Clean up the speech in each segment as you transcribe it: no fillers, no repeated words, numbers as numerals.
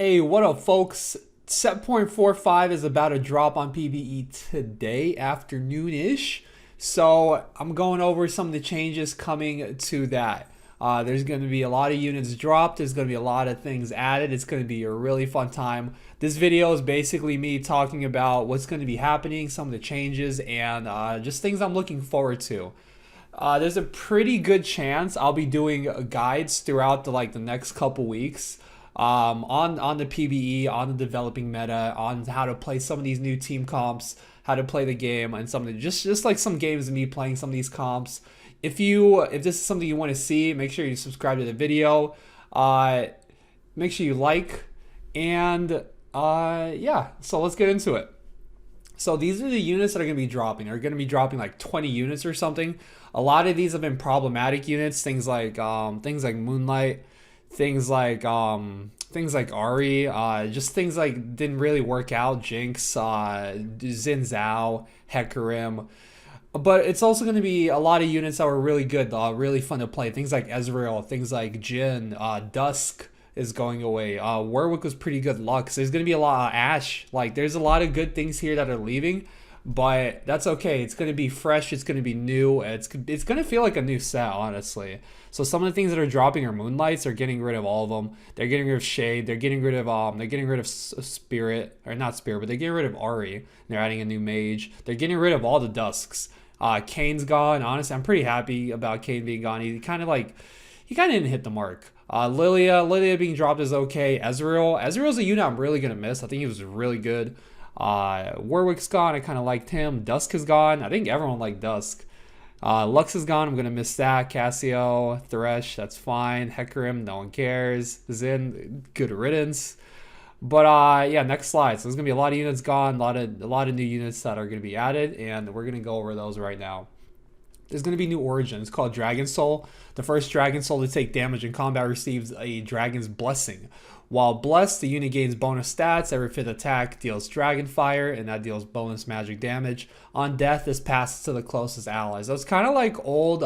Hey, what up, folks? Set point 45 is about to drop on PBE today, afternoon-ish. So I'm going over some of the changes coming to that. There's going to be a lot of units dropped. There's going to be a lot of things added. It's going to be a really fun time. This video is basically me talking about what's going to be happening, some of the changes, and just things I'm looking forward to. There's a pretty good chance I'll be doing guides throughout the next couple weeks on the PBE, on the developing meta, on how to play some of these new team comps, how to play the game, and some of the, just like some games of me playing some of these comps. If this is something you want to see, make sure you subscribe to the video. Make sure you like, and yeah. So let's get into it. So these are the units that are going to be dropping. They're going to be dropping like 20 units or something. A lot of these have been problematic units, things like Moonlight, things like Ari, just things like didn't really work out. Jinx, Xin Zhao, Hecarim. But it's also going to be a lot of units that were really good, really fun to play. Things like Ezreal, things like Jhin, Dusk is going away. Warwick was pretty good. Lux. There's going to be a lot of Ashe. Like, there's a lot of good things here that are leaving, but that's okay. It's going to be fresh. It's going to be new. It's going to feel like a new set, honestly. So some of the things that are dropping are Moonlights. They're getting rid of all of them. They're getting rid of Shade. They're getting rid of Spirit, or not Spirit, but they're getting rid of Ari. They're adding a new Mage. They're getting rid of all the Dusks. Kane's gone. Honestly, I'm pretty happy about Kane being gone. He kind of didn't hit the mark. Lilia being dropped is okay. Ezreal's a unit I'm really gonna miss. I think he was really good. Warwick's gone. I kind of liked him. Dusk is gone. I think everyone liked Dusk. Lux is gone. I'm gonna miss that. Cassio, Thresh, that's fine. Hecarim, no one cares. Xin, good riddance. But yeah, next slide. So there's gonna be a lot of units gone. A lot of new units that are gonna be added, and we're gonna go over those right now. There's going to be new origin. It's called Dragonsoul. The first Dragonsoul to take damage in combat receives a Dragon's Blessing. While blessed, the unit gains bonus stats. Every 5th attack deals Dragon Fire, and that deals bonus magic damage. On death, this passes to the closest allies. So it's kind of like old,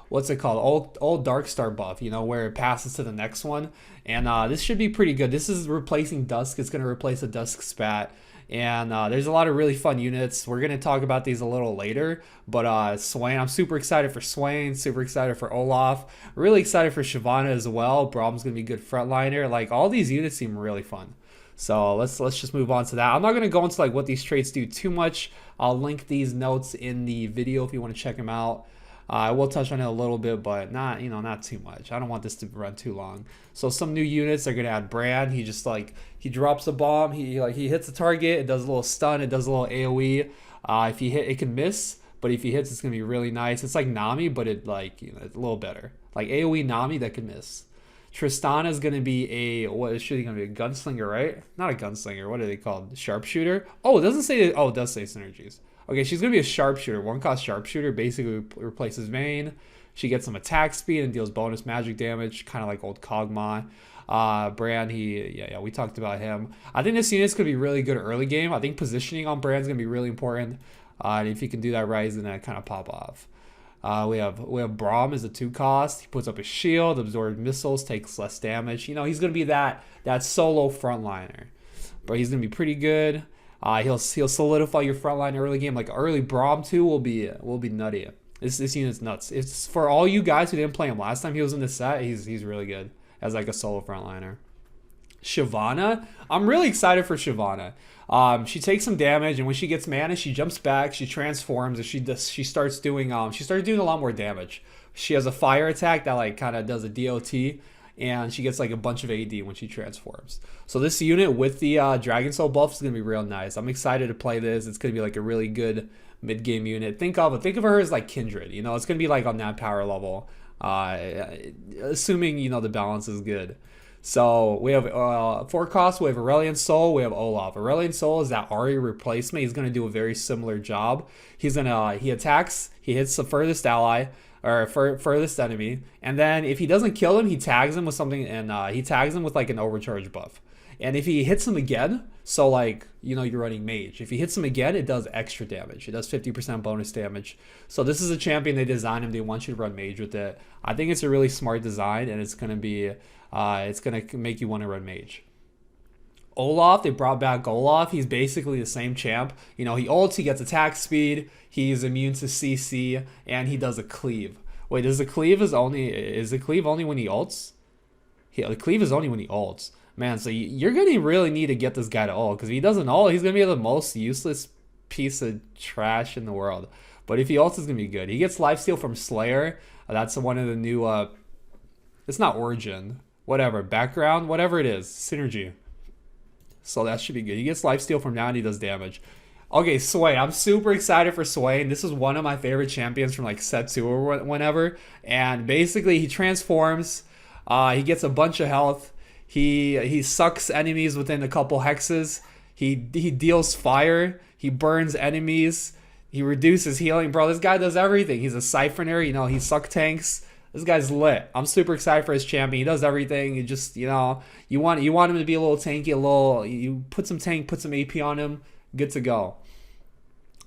what's it called? Old Darkstar buff, where it passes to the next one. And this should be pretty good. This is replacing Dusk. It's going to replace a Dusk Spat. And there's a lot of really fun units. We're going to talk about these a little later. But Swain, I'm super excited for Swain. Super excited for Olaf. Really excited for Shyvana as well. Brahm's going to be a good frontliner. Like, all these units seem really fun. So let's just move on to that. I'm not going to go into what these traits do too much. I'll link these notes in the video if you want to check them out. I will touch on it a little bit, but not too much. I don't want this to run too long. So some new units are gonna add Brand. He just he drops a bomb. He hits the target. It does a little stun. It does a little AOE. If he hit, it can miss. But if he hits, it's gonna be really nice. It's like Nami, but it's a little better. Like AOE Nami that can miss. Tristana is gonna be what is she gonna be? A gunslinger, right? Not a gunslinger. What are they called? Sharpshooter. Oh, it doesn't say. Oh, it does say synergies. Okay, she's going to be a sharpshooter. 1-cost sharpshooter basically replaces Vayne. She gets some attack speed and deals bonus magic damage, kind of like old Kog'Maw. Brand, we talked about him. I think this unit's going to be really good early game. I think positioning on Brand's going to be really important. And if he can do that right, then that kind of pop off. We have Braum as a 2-cost. He puts up a shield, absorbs missiles, takes less damage. He's going to be that solo frontliner. But he's going to be pretty good. He'll solidify your frontline early game. Like early Braum 2 will be nutty. This unit's nuts. It's for all you guys who didn't play him last time he was in the set. He's really good as a solo frontliner. Shyvana, I'm really excited for Shyvana. She takes some damage, and when she gets mana, she jumps back, she transforms, and she starts doing a lot more damage. She has a fire attack that kind of does a DOT. And she gets a bunch of AD when she transforms. So this unit with the Dragonsoul buff is going to be real nice. I'm excited to play this. It's going to be a really good mid-game unit. Think of her as like Kindred. It's going to be on that power level. Assuming, the balance is good. So we have 4 costs. We have Aurelion Sol. We have Olaf. Aurelion Sol is that Ari replacement. He's going to do a very similar job. He attacks. He hits the furthest ally. Or furthest enemy, and then if he doesn't kill him, he tags him with something, and he tags him with an overcharge buff. And if he hits him again, so you're running mage. If he hits him again, it does extra damage. It does 50% bonus damage. So this is a champion they designed him. They want you to run mage with it. I think it's a really smart design, and it's gonna make you want to run mage. Olaf, they brought back Olaf. He's basically the same champ. You know, he ults, he gets attack speed, he's immune to CC, and he does a cleave. Wait, is the cleave only when he ults? The cleave is only when he ults. Man, so you're gonna really need to get this guy to ult, because if he doesn't ult, he's gonna be the most useless piece of trash in the world. But if he ults, it's gonna be good. He gets lifesteal from Slayer. That's one of the new it's not Origin, whatever, background, whatever it is, synergy. So that should be good. He gets lifesteal from now and he does damage. Okay, Sway. I'm super excited for Sway. And this is one of my favorite champions from like set 2 or whenever. And basically he transforms. He gets a bunch of health. He sucks enemies within a couple hexes. He deals fire. He burns enemies. He reduces healing. Bro, this guy does everything. He's a siphoner. You know, he suck tanks. This guy's lit. I'm super excited for his champion. He does everything. You just, you know, you want him to be a little tanky, you put some tank, put some AP on him, good to go.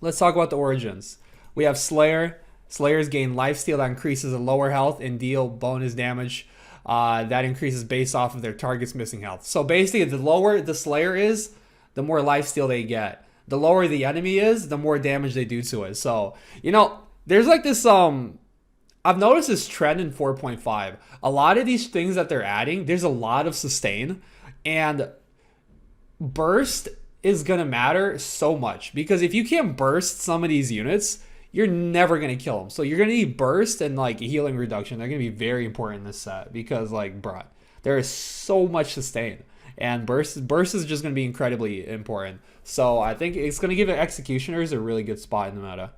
Let's talk about the origins. We have Slayer. Slayers gain lifesteal that increases the lower health and deal bonus damage. That increases based off of their target's missing health. So basically, the lower the Slayer is, the more lifesteal they get. The lower the enemy is, the more damage they do to it. So, you know, there's like this I've noticed this trend in 4.5. A lot of these things that they're adding, there's a lot of sustain, and burst is going to matter so much, because if you can't burst some of these units, you're never going to kill them. So you're going to need burst and like healing reduction. They're going to be very important in this set, because like, bruh, there is so much sustain, and burst is just going to be incredibly important. So I think it's going to give Executioners a really good spot in the meta.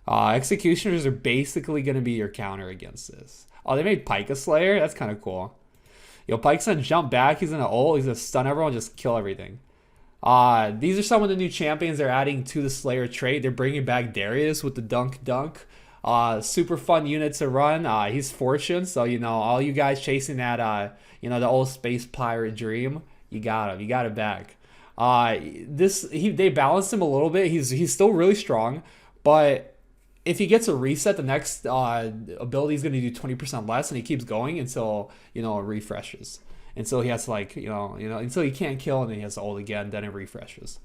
Executioners are basically going to be your counter against this. Oh, they made Pyke a Slayer? That's kind of cool. Yo, Pyke's going to jump back. He's going to ult. He's going to stun everyone, just kill everything. These are some of the new champions they're adding to the Slayer trait. They're bringing back Darius with the Dunk. Super fun unit to run. He's Fortune, so, you know, all you guys chasing that, you know, the old space pirate dream, you got him. You got it back. They balanced him a little bit. He's still really strong, but if he gets a reset, the next ability is going to do 20% less, and he keeps going until, you know, it refreshes. Until he has to, like, you know, until he can't kill, and then he has to ult again, then it refreshes.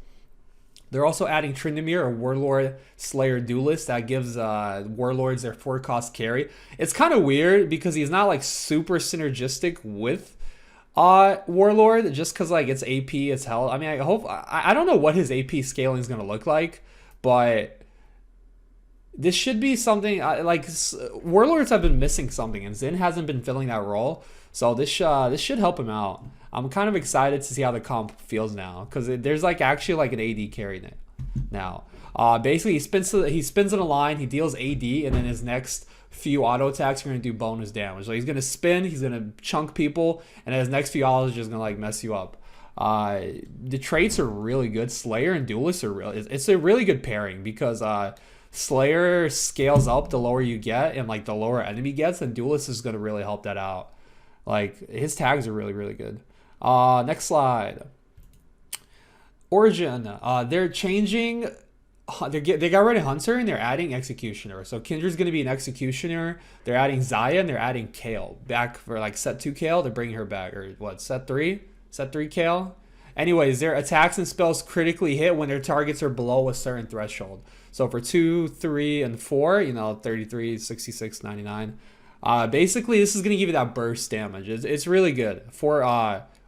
They're also adding Tryndamere, a Warlord Slayer duelist that gives Warlords their 4-cost carry. It's kind of weird because he's not like super synergistic with Warlord, just because like it's AP, it's hell. I mean, I don't know what his AP scaling is going to look like, but this should be something like Warlords have been missing something, and Xin hasn't been filling that role. So this should help him out. I'm kind of excited to see how the comp feels now, because there's like actually like an AD carry now. Basically, he spins in a line, he deals AD, and then his next few auto attacks are going to do bonus damage. So he's going to spin, he's going to chunk people, and his next few autos are just going to like mess you up. The traits are really good. Slayer and Duelist are it's a really good pairing, because Slayer scales up the lower you get and like the lower enemy gets, and Duelist is going to really help that out. Like, his tags are really, really good. Next slide. Origin. They're changing. They got rid of Hunter and they're adding Executioner. So Kindra's going to be an Executioner. They're adding Xayah and they're adding Kale back for like set 2 Kale. They're bringing her back, or what, set 3? Set 3 Kale. Anyways, their attacks and spells critically hit when their targets are below a certain threshold. So for 2, 3, and 4, you know, 33, 66, 99. Basically, this is going to give you that burst damage. It's really good. For,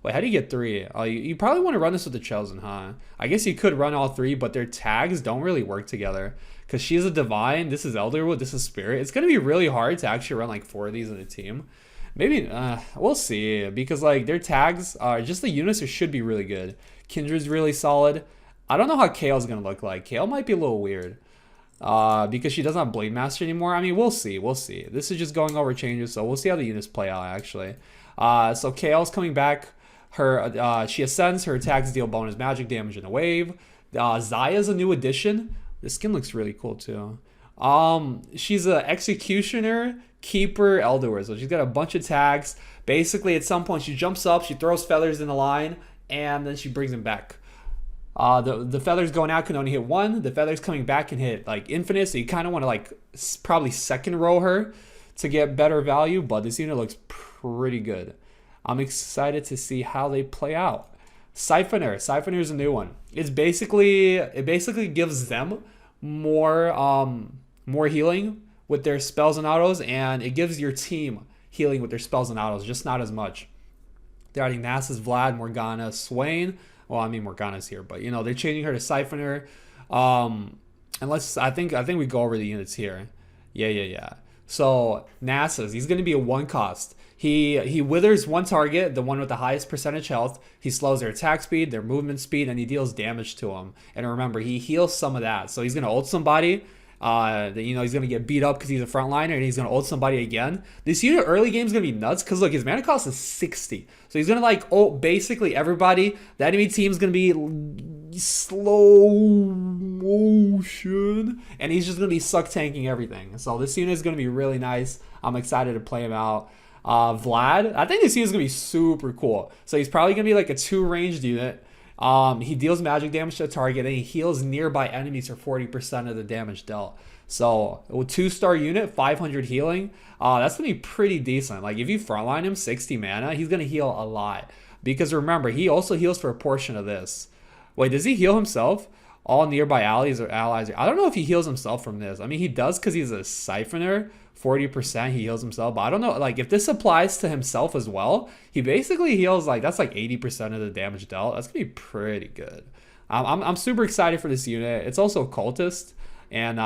wait, how do you get 3? You probably want to run this with the Chosen, huh? I guess you could run all 3, but their tags don't really work together. Because she's a Divine, this is Elderwood, this is Spirit. It's going to be really hard to actually run like 4 of these in a team. Maybe, we'll see. Because like their tags, just the units should be really good. Kindra's really solid. I don't know how Kale's going to look like. Kale might be a little weird. Because she doesn't have Blade Master anymore. I mean, we'll see. This is just going over changes, so we'll see how the units play out, actually. So Kale's coming back. She ascends. Her attacks deal bonus magic damage in a wave. Xayah's a new addition. This skin looks really cool, too. She's an Executioner, Keeper, Elderwood. So she's got a bunch of tags. Basically, at some point, she jumps up, she throws feathers in the line, and then she brings them back. The feathers going out can only hit 1. The feathers coming back can hit like infinite. So you kind of want to like probably second row her to get better value. But this unit looks pretty good. I'm excited to see how they play out. Siphoner is a new one. It basically gives them more healing with their spells and autos, and it gives your team healing with their spells and autos, just not as much. They're adding Nasus, Vlad, Morgana, Swain. Well, I mean Morgana's here, but you know they're changing her to Siphoner. And I think we go over the units here. Yeah. So Nasus, he's going to be a 1 cost. He withers one target, the one with the highest percentage health. He slows their attack speed, their movement speed, and he deals damage to them. And remember, he heals some of that. So he's going to ult somebody. He's going to get beat up because he's a frontliner, and he's going to ult somebody again. This unit early game is going to be nuts because, look, his mana cost is 60. So he's going to, like, ult basically everybody. The enemy team is going to be slow motion, and he's just going to be suck tanking everything. So this unit is going to be really nice. I'm excited to play him out. Vlad, I think this unit is going to be super cool. So he's probably going to be like a 2 ranged unit. He deals magic damage to a target, and he heals nearby enemies for 40% of the damage dealt. So with 2-star unit, 500 healing, that's going to be pretty decent. Like if you frontline him 60 mana, he's going to heal a lot. Because remember, he also heals for a portion of this. Wait, does he heal himself? All nearby allies. I don't know if he heals himself from this. I mean, he does because he's a Siphoner. 40% he heals himself, but I don't know, like if this applies to himself as well, he basically heals like that's like 80% of the damage dealt. That's gonna be pretty good. I'm super excited for this unit. It's also cultist, and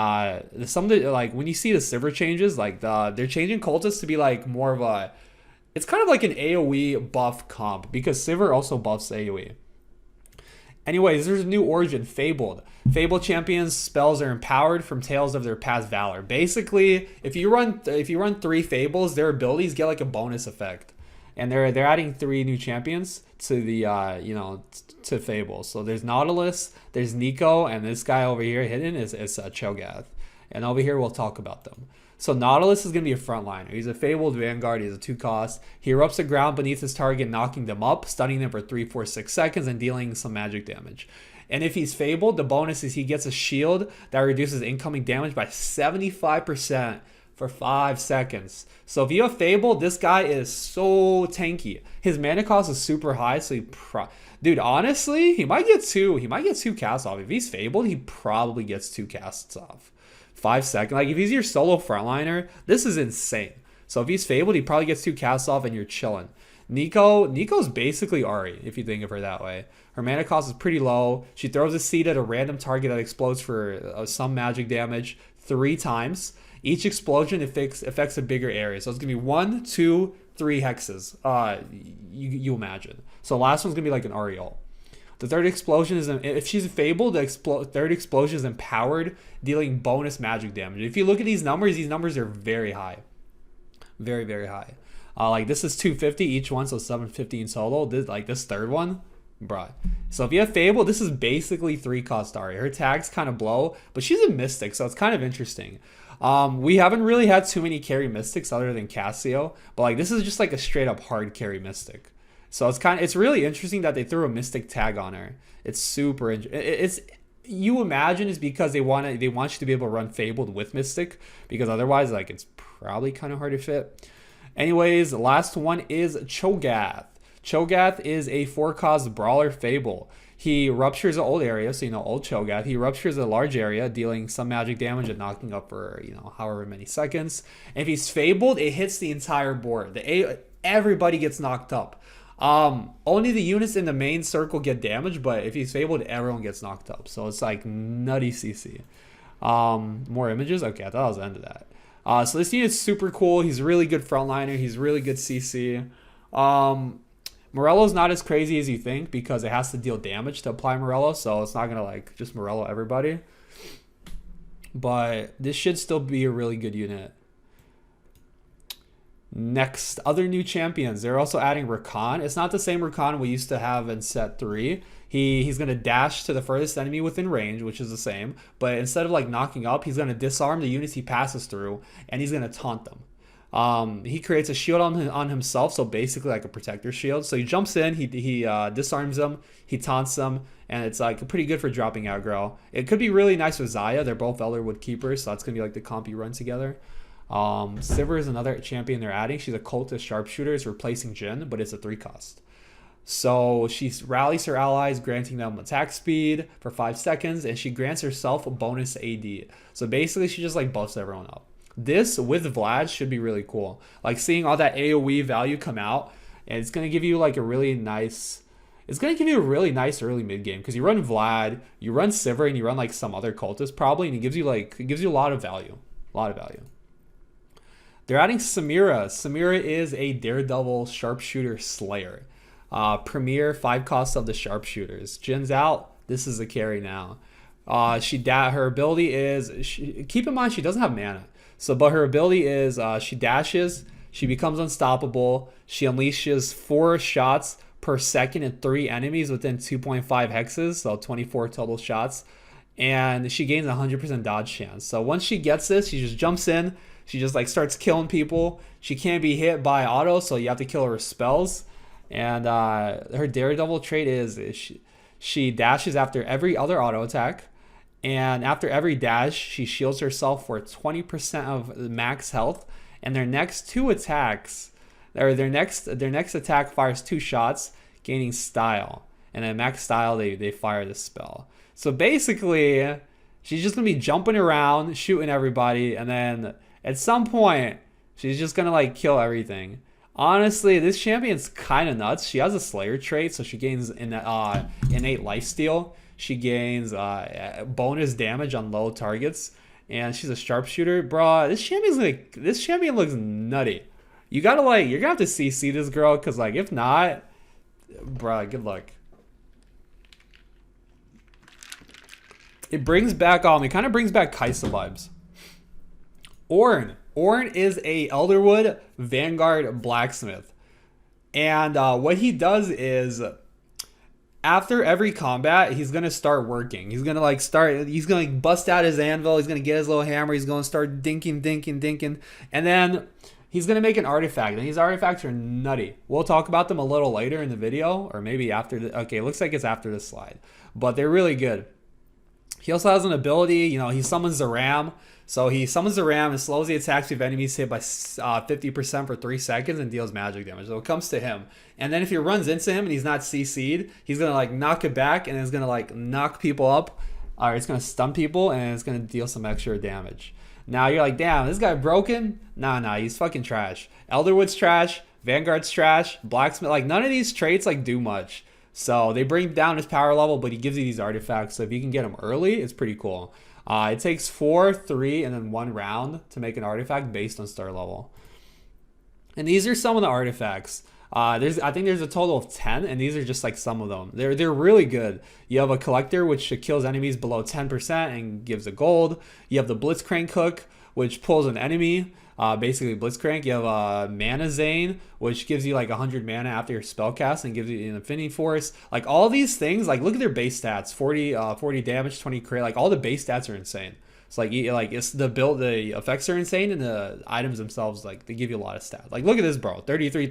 some of the, like when you see the Sivir changes, like they're changing cultist to be like more of a, it's kind of like an AoE buff comp because Sivir also buffs AoE. Anyways, there's a new origin, Fabled. Fabled champions' spells are empowered from tales of their past valor. Basically, if you run 3 Fables, their abilities get like a bonus effect, and they're adding 3 new champions to the to Fables. So there's Nautilus, there's Nico, and this guy over here hidden is Cho'Gath. And over here we'll talk about them. So Nautilus is going to be a frontliner. He's a Fabled Vanguard. He's a 2 cost. He erupts the ground beneath his target, knocking them up, stunning them for 3, 4, 6 seconds, and dealing some magic damage. And if he's Fabled, the bonus is he gets a shield that reduces incoming damage by 75% for 5 seconds. So if you have Fabled, this guy is so tanky. His mana cost is super high, so dude, honestly, he might get 2 casts off. If he's Fabled, he probably gets 2 casts off. 5 seconds. Like if he's your solo frontliner, this is insane. So if he's Fabled, he probably gets 2 casts off and you're chilling. Nico's basically Ahri, if you think of her that way. Her mana cost is pretty low. She throws a seed at a random target that explodes for some magic damage 3 times. Each explosion affects a bigger area. So it's going to be 1, 2, 3 hexes. You imagine. So the last one's going to be like an Ahri ult. The third explosion is, if she's Fabled, the third explosion is empowered, dealing bonus magic damage. If you look at these numbers are very high. Very, very high. Like this is 250 each one, so 750 in solo. This third one, bruh. So if you have Fabled, this is basically 3 cost Ahri. Her tags kind of blow, but she's a mystic, so it's kind of interesting. We haven't really had too many carry mystics other than Cassio, but like this is just like a straight up hard carry mystic. So it's really interesting that they threw a mystic tag on her. It's super you imagine it's because they want you to be able to run Fabled with mystic, because otherwise like it's probably kind of hard to fit. Anyways, the last one is Cho'Gath. Cho'Gath is a 4-cost brawler Fable. He ruptures an old area, so old Cho'Gath. He ruptures a large area, dealing some magic damage and knocking up for however many seconds. And if he's Fabled, it hits the entire board. Everybody gets knocked up. Only the units in the main circle get damaged, but if he's Fabled, everyone gets knocked up. So it's like nutty CC. More images? Okay, I thought I was the end of that. So this unit's super cool. He's a really good frontliner. He's really good CC. Morello's not as crazy as you think because it has to deal damage to apply Morello, so it's not going to like just Morello everybody. But this should still be a really good unit. Next, other new champions. They're also adding Rakan. It's not the same Rakan we used to have in set 3. He's going to dash to the furthest enemy within range, which is the same. But instead of like knocking up, he's going to disarm the units he passes through, and he's going to taunt them. He creates a shield on himself, so basically like a protector shield. So he jumps in, he disarms them, he taunts them, and it's like pretty good for dropping aggro. It could be really nice with Xayah. They're both Elderwood keepers, so that's going to be like the comp you run together. Sivir is another champion they're adding. She's a cultist sharpshooter. It's replacing Jhin, but it's a 3 cost. So she rallies her allies, granting them attack speed for 5 seconds, and she grants herself a bonus AD. So basically, she just like buffs everyone up. This with Vlad should be really cool. Like seeing all that AoE value come out, and it's gonna give you like a really nice. It's gonna give you a really nice early mid game because you run Vlad, you run Sivir, and you run like some other cultist probably, and it gives you a lot of value, a lot of value. They're adding Samira. Samira is a Daredevil sharpshooter slayer. Premier 5 costs of the sharpshooters. Jin's out. This is a carry now. Her ability is keep in mind she doesn't have mana. So, but her ability is she dashes. She becomes unstoppable. She unleashes 4 shots per second and 3 enemies within 2.5 hexes, so 24 total shots. And she gains 100% dodge chance. So once she gets this, she just jumps in. She just like starts killing people. She can't be hit by auto, so you have to kill her with spells. And her Daredevil trait is she dashes after every other auto attack. And after every dash, she shields herself for 20% of max health. And their next 2 attacks, or their next attack fires 2 shots, gaining style. And then max style, they fire the spell. So basically, she's just gonna be jumping around, shooting everybody, and then at some point, she's just gonna like kill everything. Honestly, this champion's kind of nuts. She has a Slayer trait, so she gains innate lifesteal. She gains bonus damage on low targets, and she's a sharpshooter. Bro, this champion looks nutty. You're gonna have to CC this girl, cause like if not, bro, good luck. It kind of brings back Kaisa vibes. Ornn. Ornn is a Elderwood Vanguard blacksmith. And what he does is after every combat, he's going to start working. He's going to bust out his anvil. He's going to get his little hammer. He's going to start dinking. And then he's going to make an artifact. And these artifacts are nutty. We'll talk about them a little later in the video, or maybe after okay, it looks like it's after this slide. But they're really good. He also has an ability, he summons the ram. So he summons the ram and slows the attacks of enemies hit by 50% for 3 seconds and deals magic damage. So it comes to him. And then if he runs into him and he's not CC'd, he's going to like knock it back and it's going to like knock people up. Or it's going to stun people and it's going to deal some extra damage. Now you're like, damn, this guy broken? Nah, he's fucking trash. Elderwood's trash. Vanguard's trash. Blacksmith, like none of these traits like do much. So they bring down his power level, but he gives you these artifacts. So if you can get them early, it's pretty cool. It takes 4, 3, and then 1 round to make an artifact based on star level. And these are some of the artifacts. I think there's a total of 10, and these are just like some of them. They're really good. You have a collector, which kills enemies below 10% and gives a gold. You have the Blitzcrank hook, which pulls an enemy. Basically Blitzcrank. You have a Mana Zane, which gives you like 100 mana after your spell cast and gives you an Infinity Force. Like all these things, like look at their base stats: 40 damage, 20 crit. Like all the base stats are insane. It's like it's the effects are insane, and the items themselves, like they give you a lot of stats. Like look at this, bro: 33.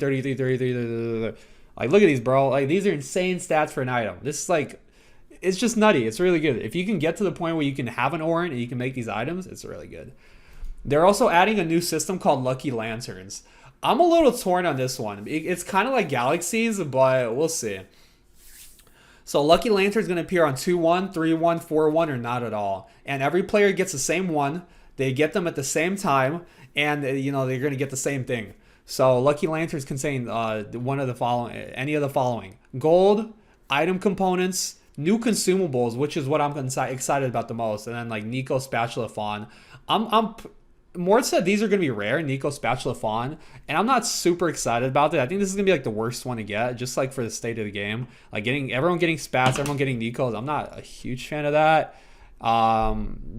Like look at these, bro. Like these are insane stats for an item. This is like, it's just nutty. It's really good. If you can get to the point where you can have an Ornn and you can make these items, it's really good. They're also adding a new system called Lucky Lanterns. I'm a little torn on this one. It's kind of like Galaxies, but we'll see. So Lucky Lantern is going to appear on 2-1, 3-1, 4-1, or not at all. And every player gets the same one. They get them at the same time, and they're going to get the same thing. So Lucky Lanterns contain any of the following: gold, item components, new consumables, which is what I'm excited about the most, and then like Nico Spatula Fawn. Mort said these are going to be rare, Nico Spatula Fawn, and I'm not super excited about it. I think this is going to be like the worst one to get, just like for the state of the game. Like everyone getting Spats, everyone getting Nikos. I'm not a huge fan of that.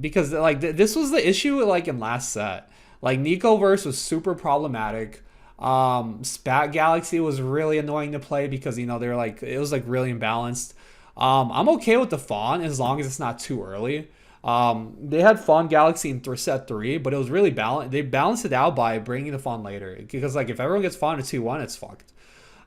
Because like this was the issue like in last set. Like Nicoverse was super problematic. Spat Galaxy was really annoying to play because it was like really imbalanced. I'm okay with the Fawn as long as it's not too early. They had Fawn Galaxy in set 3, but it was really balanced. They balanced it out by bringing the Fawn later, because like if everyone gets Fawn at 2-1, it's fucked.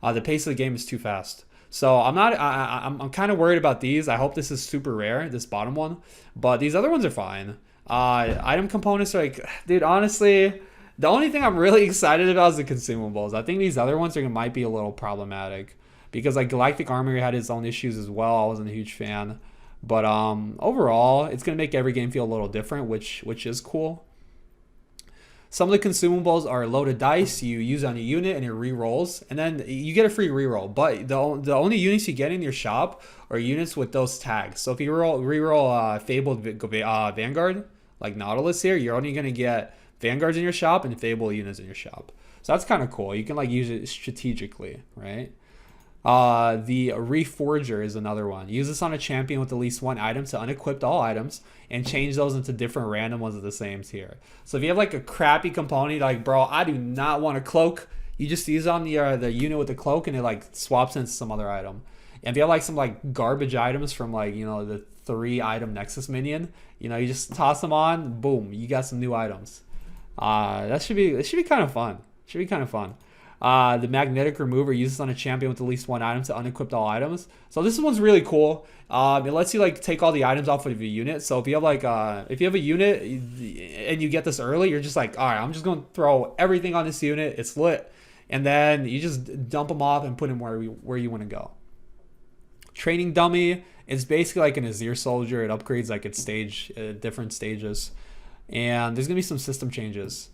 The pace of the game is too fast. So I'm kind of worried about these. I hope this is super rare, this bottom one, but these other ones are fine. Item components are like, dude, honestly, the only thing I'm really excited about is the consumables. I think these other ones might be a little problematic, because like Galactic Armory had its own issues as well. I wasn't a huge fan. But overall, it's going to make every game feel a little different, which is cool. Some of the consumables are loaded dice you use on a unit and it re-rolls, and then you get a free re-roll. But the only units you get in your shop are units with those tags. So if you re-roll Fabled Vanguard, like Nautilus here, you're only going to get Vanguards in your shop and Fabled units in your shop. So that's kind of cool. You can like use it strategically, right? The Reforger is another one. Use this on a champion with at least one item to unequip all items and change those into different random ones of the same tier. So if you have like a crappy component, like bro, I do not want a cloak, you just use on the unit with the cloak and it like swaps into some other item. And if you have like some like garbage items from like, you know, the 3 item Nexus minion, you know, you just toss them on, boom, you got some new items. It should be kind of fun. Should be kind of fun. The magnetic remover uses on a champion with at least one item to unequip all items. So this one's really cool. It lets you like take all the items off of your unit. So if you have like if you have a unit and you get this early, you're just like, all right, I'm just going to throw everything on this unit. It's lit, and then you just dump them off and put them where you want to go. Training dummy is basically like an Azir soldier. It upgrades like its stage, different stages, and there's gonna be some system changes.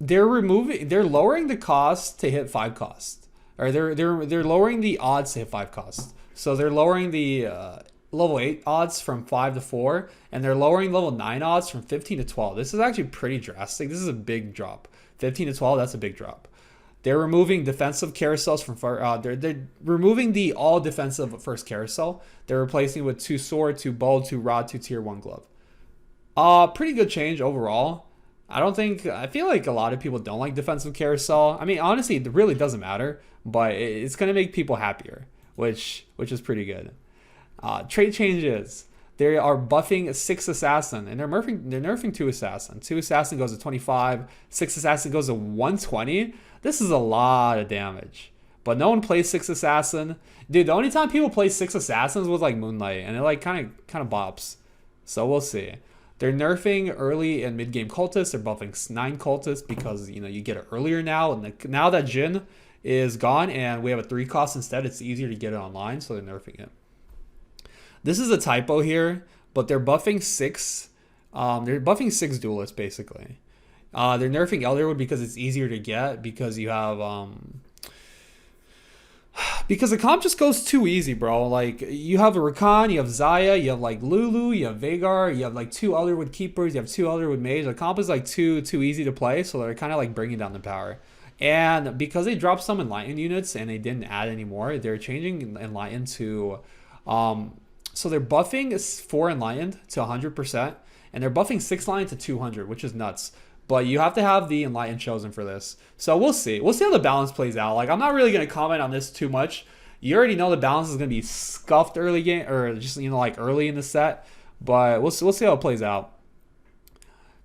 They're lowering the cost to hit 5 cost, or they're lowering the odds to hit 5 cost. So they're lowering the level 8 odds from 5 to 4, and they're lowering level 9 odds from 15 to 12. This is actually pretty drastic. This is a big drop. 15 to 12, that's a big drop. They're removing defensive carousels from they're removing the all defensive first carousel. They're replacing it with 2 sword, 2 bow, 2 rod, 2 tier 1 glove. Pretty good change overall. I feel like a lot of people don't like defensive carousel. I mean, honestly, it really doesn't matter, but it's going to make people happier, which is pretty good. Trait changes. They are buffing 6 assassin, and they're nerfing 2 assassin. 2 assassin goes to 25, 6 assassin goes to 120. This is a lot of damage, but no one plays 6 assassin. Dude, the only time people play 6 assassins was like Moonlight, and it like kind of bops. So we'll see. They're nerfing early and mid game cultists. They're buffing 9 cultists because, you know, you get it earlier now, and now that Jhin is gone and we have a 3 cost instead, it's easier to get it online, so they're nerfing it. This is a typo here, but they're buffing 6. They're buffing 6 duelists basically. They're nerfing Elderwood because it's easier to get, because you have because the comp just goes too easy, bro. Like, you have a Rakan, you have Xayah, you have like Lulu, you have Veigar, you have like 2 Elderwood keepers, you have 2 Elderwood mages. The comp is like too easy to play, so they're kind of like bringing down the power. And because they dropped some Enlightened units and they didn't add any more, they're changing Enlightened to so they're buffing 4 Enlightened to 100%, and they're buffing 6 Enlightened to 200, which is nuts. But you have to have the Enlightened chosen for this. So we'll see. We'll see how the balance plays out. Like, I'm not really going to comment on this too much. You already know the balance is going to be scuffed early game, or just, you know, like early in the set. But we'll see how it plays out.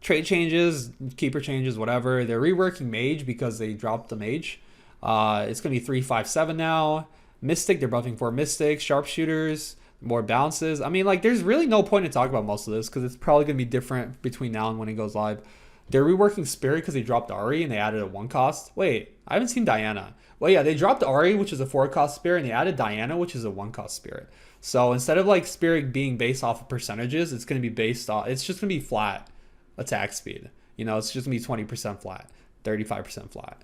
Trait changes, keeper changes, whatever. They're reworking Mage because they dropped the Mage. It's going to be 3-5-7 now. Mystic, they're buffing 4 Mystics. Sharpshooters, more bounces. I mean, like, there's really no point in talking about most of this because it's probably going to be different between now and when it goes live. They're reworking Spirit because they dropped Ahri and they added a 1 cost. Wait, I haven't seen Diana. Well, yeah, they dropped Ahri, which is a 4 cost Spirit, and they added Diana, which is a 1 cost Spirit. So instead of like Spirit being based off of percentages, it's going to be based off, it's just going to be flat attack speed. You know, it's just going to be 20% flat, 35% flat.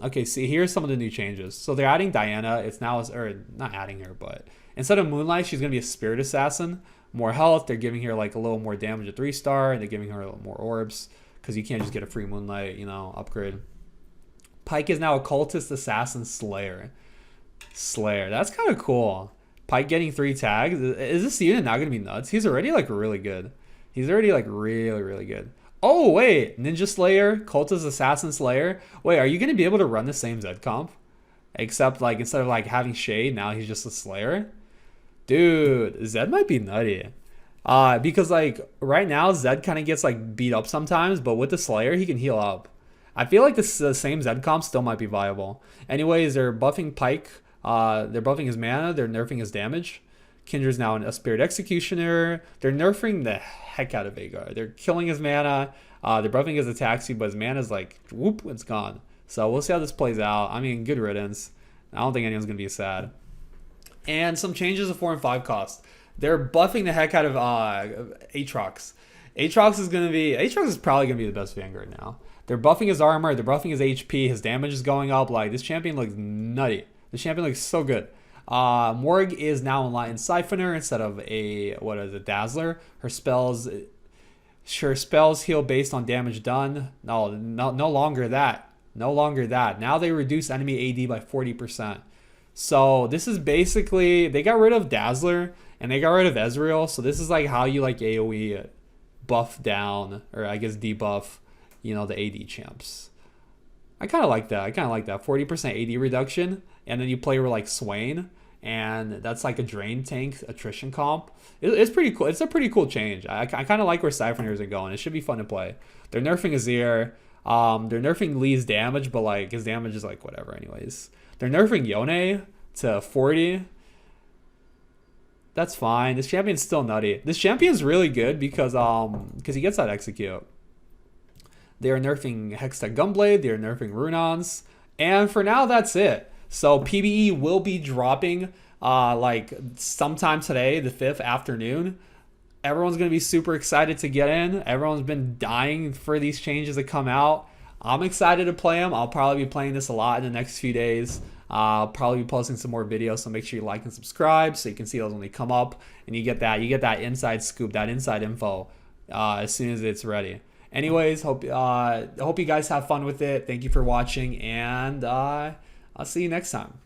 Okay, see, here's some of the new changes. So they're adding Diana. It's now, or not adding her, but instead of Moonlight, she's going to be a Spirit Assassin. More health. They're giving her like a little more damage at 3-star, and they're giving her a little more orbs because you can't just get a free Moonlight, you know, upgrade. Pyke is now a Cultist Assassin Slayer. That's kind of cool. Pyke getting 3 tags. Is this unit not going to be nuts? He's already like really good. He's already like really good. Oh, wait. Ninja Slayer, Cultist Assassin Slayer. Wait, are you going to be able to run the same Zed comp? Except like instead of like having Shade, now he's just a Slayer? Dude, Zed might be nutty. Because like right now Zed kind of gets like beat up sometimes, but with the Slayer he can heal up. I feel like the same Zed comp still might be viable. Anyways, they're buffing Pyke. They're buffing his mana. They're nerfing his damage. Kindra's now a Spirit Executioner. They're nerfing the heck out of Veigar. They're killing his mana. They're buffing his attack speed, but his mana's like whoop, it's gone. So we'll see how this plays out. I mean, good riddance. I don't think anyone's gonna be sad. And some changes of 4 and 5 cost. They're buffing the heck out of Aatrox. Aatrox is probably gonna be the best Vanguard now. They're buffing his armor, they're buffing his HP, his damage is going up. Like, this champion looks nutty. This champion looks so good. Morg is now Enlightened Siphoner instead of a Dazzler. Her spells heal based on damage done. No longer that. No longer that. Now they reduce enemy AD by 40%. So this is basically, they got rid of Dazzler and they got rid of Ezreal. So this is like how you like AoE buff down, or I guess debuff, the AD champs. I kind of like that. 40% AD reduction, and then you play with like Swain, and that's like a drain tank attrition comp. It's pretty cool. It's a pretty cool change. I kind of like where Siphoners are going. It should be fun to play. They're nerfing Azir. They're nerfing Lee's damage, but like his damage is like whatever anyways. They're nerfing Yone to 40. That's fine. This champion's still nutty. This champion's really good because he gets that execute. They are nerfing Hextech Gunblade. They are nerfing Runons. And for now, that's it. So PBE will be dropping like sometime today, the 5th afternoon. Everyone's going to be super excited to get in. Everyone's been dying for these changes to come out. I'm excited to play them. I'll probably be playing this a lot in the next few days. I'll probably be posting some more videos, so make sure you like and subscribe so you can see those when they come up, and you get that inside scoop, that inside info as soon as it's ready. Anyways, hope you guys have fun with it. Thank you for watching, and I'll see you next time.